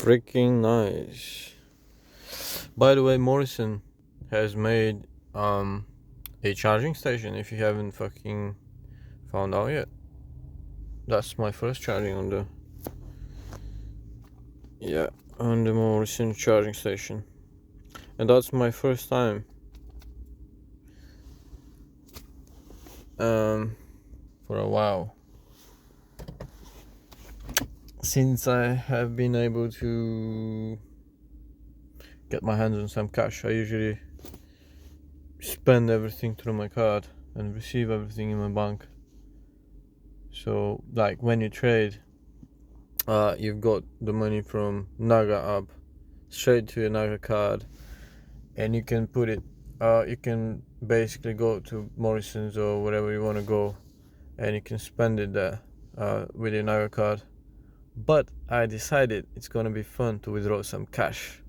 Freaking nice. By the way, Morrison has made a charging station. If you haven't fucking found out yet, that's my first charging on the Morrison charging station, and that's my first time for a while since I have been able to get my hands on some cash. I usually spend everything through my card and receive everything in my bank. So like when you trade, you've got the money from Naga app straight to your Naga card, and you can put it you can basically go to Morrison's or wherever you want to go, and you can spend it there with your Naga card. But I decided it's gonna be fun to withdraw some cash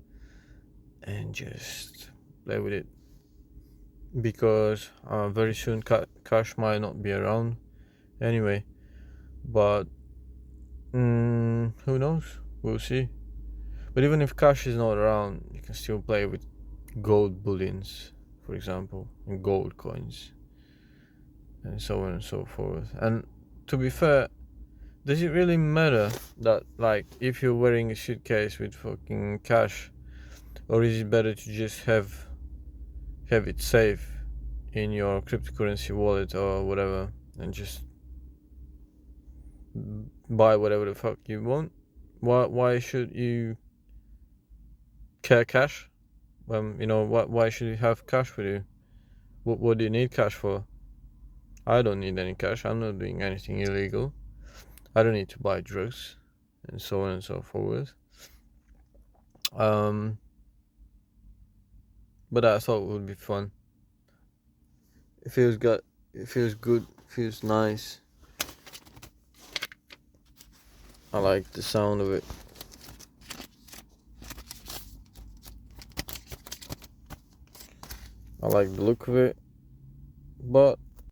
and just play with it, because very soon cash might not be around anyway. But who knows? We'll see. But even if cash is not around, you can still play with gold bullions, for example, and gold coins, and so on and so forth. And to be fair, does it really matter that, like, if you're wearing a suitcase with fucking cash, or is it better to just have it safe in your cryptocurrency wallet or whatever, and just buy whatever the fuck you want? Why should you care cash? Why should you have cash with you? What do you need cash for? I don't need any cash. I'm not doing anything illegal. I don't need to buy drugs, and so on and so forth. But I thought it would be fun. It feels good. It feels nice. I like the sound of it. I like the look of it. But